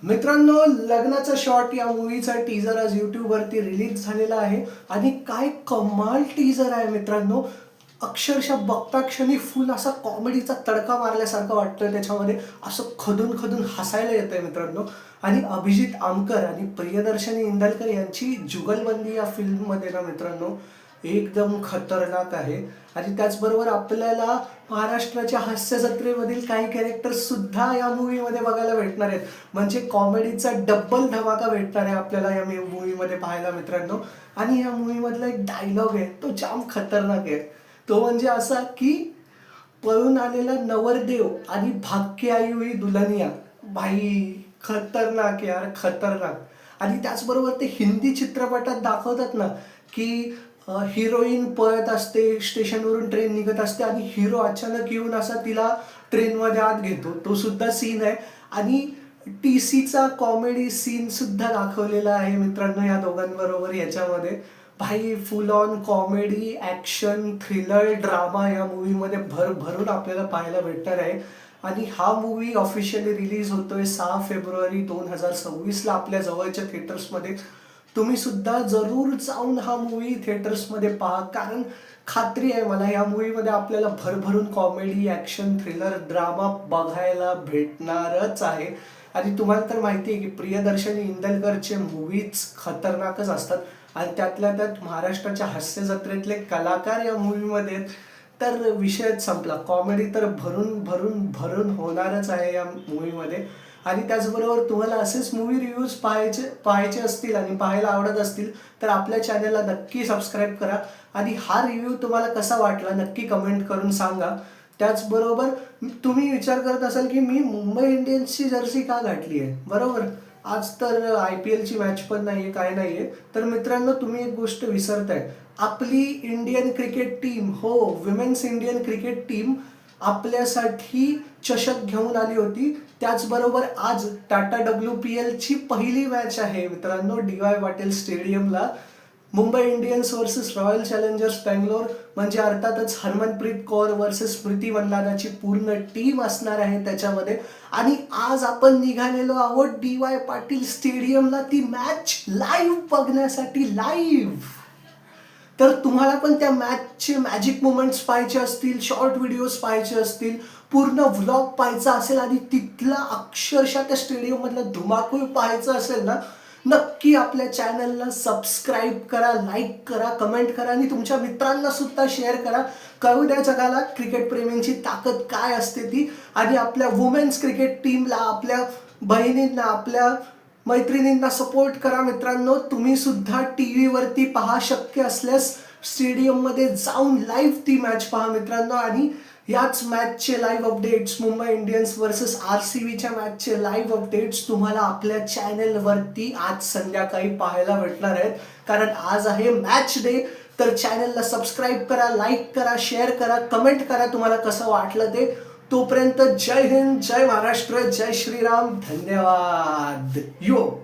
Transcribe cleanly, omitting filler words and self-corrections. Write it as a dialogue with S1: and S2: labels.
S1: मित्रांनो, लग्नाचा शॉट या मूवीचा टीजर आज YouTube वरती रिलीज झालेला आहे आणि काय कमाल टीजर आहे मित्रांनो. अक्षरशः बघता क्षणी फुल असा कॉमेडीचा तडका मारल्यासारखं वाटतंय त्याच्यामध्ये. असं खदून खदून हसायला येतंय मित्रांनो. आणि अभिजित आमकर आणि प्रियदर्शनी इंदलकर यांची जुगलबंदी या फिल्ममध्ये ना मित्रांनो एकदम खतरनाक आहे. आणि त्याचबरोबर आपल्याला महाराष्ट्राच्या हास्य जत्रेमधील काही कॅरेक्टर्स सुद्धा या मूवीमध्ये बघायला भेटणार आहेत. म्हणजे कॉमेडीचा डब्बल धमाका भेटणार आहे आपल्याला या मूवीमध्ये पाहायला मित्रांनो. आणि या मूवीमधला एक डायलॉग आहे तो जाम खतरनाक आहे. तो म्हणजे असा की पळून आलेला नवरदेव आणि भाग्य आई हुई दुल्हनिया. भाई खतरनाक यार, खतरनाक. आणि त्याचबरोबर ते हिंदी चित्रपटात दाखवतात ना की हिरोईन पळत असते, स्टेशनवरून ट्रेन निघत असते आणि हिरो अचानक येऊन असा तिला ट्रेनमध्ये आत घेतो, तो सुद्धा सीन आहे. आणि TCचा कॉमेडी सीन सुद्धा दाखवलेला आहे मित्रांनो या दोघांबरोबर याच्यामध्ये. भाई फुल on comedy, action, thriller, drama या मूवीमध्ये भरभरून आपल्याला पाहायला भेटणार आहे. आणि हा मूवी ऑफिशियली रिलीज होतोय 6 फेब्रुवारी 2026ला आपल्या जवळच्या थिएटर्समध्ये. तुम्ही सुद्धा जरूर जाऊन हा मूवी थिएटर्समध्ये पहा, कारण खात्री आहे मला या मूवीमध्ये आपल्याला भरभरून कॉमेडी, ॲक्शन, थ्रिलर, ड्रामा बघायला भेटणारच आहे. आणि तुम्हाला तर माहिती आहे की प्रियदर्शनी इंदलकरचे मूवीज खतरनाकच असतात. आणि त्यातल्या त्यात महाराष्ट्राच्या हास्य जत्रेतले कलाकार या मूवीमध्ये आहेत. तर विषयच संपला. कॉमेडी तर भरून भरून भरून होणारच आहे या मूवीमध्ये. आणि त्याचबरोबर तुम्हाला असेच मूवी रिव्ह्यूज पाहायचे असतील आणि पाहायला आवडत असतील तर आपल्या चॅनलला नक्की सबस्क्राईब करा. आणि हा रिव्ह्यू तुम्हाला कसा वाटला नक्की कमेंट करून सांगा. त्याचबरोबर तुम्ही विचार करत असाल की मी मुंबई इंडियन्सची जर्सी का घातली आहे, बरोबर. आज तर IPLची मॅच पण नाही आहे, काय नाही आहे. तर मित्रांनो, तुम्ही एक गोष्ट विसरताय. आपली इंडियन क्रिकेट टीम, हो विमेन्स इंडियन क्रिकेट टीम आपल्यासाठी चषक घेऊन आली होती. त्याचबरोबर आज टाटा WPLची पहिली मॅच आहे मित्रांनो DY पाटील स्टेडियमला. Mumbai Indians versus Royal Challengers Bangalore, म्हणजे अर्थातच हरमनप्रीत कौर वर्सेस स्मृती मंदानाची पूर्ण टीम असणार आहे त्याच्यामध्ये. आणि आज आपण निघालेलो आहोत DY पाटील स्टेडियमला ती मॅच लाईव्ह बघण्यासाठी, लाईव्ह. तर तुम्हाला पण त्या मॅचचे मॅजिक मोमेंट्स पाहायचे असतील, शॉर्ट व्हिडिओज पाहायचे असतील, पूर्ण व्लॉग पाहायचा असेल आणि तिथला अक्षरशः त्या स्टेडियममधला धुमाकूळ पाहायचा असेल ना, नक्की आपल्या चॅनलला सबस्क्राईब करा, लाईक करा, कमेंट करा आणि तुमच्या मित्रांना सुद्धा शेअर करा. कळू द्या जगाला क्रिकेट प्रेमींची ताकद काय असते ती. आणि आपल्या वुमेन्स क्रिकेट टीमला, आपल्या बहिणींना, आपल्या मैत्रिणींना सपोर्ट करा मित्रांनो. तुम्ही सुद्धा TV वरती पहा, शक्य असल्यास स्टेडियममध्ये जाऊन लाईव्ह ती मॅच पहा मित्रांनो. आणि याच मॅचचे live updates, Mumbai Indians versus RCBच्या मॅचचे लाईव्ह अपडेट्स तुम्हाला आपल्या चॅनलवरती आज संध्याकाळी पाहायला भेटणार आहेत. कारण आज आहे मॅच डे. तर चॅनलला सबस्क्राईब करा, लाईक करा, शेअर करा, कमेंट करा तुम्हाला कसं वाटलं ते. तोपर्यंत जय हिंद, जय महाराष्ट्र, जय श्रीराम, धन्यवाद. यो.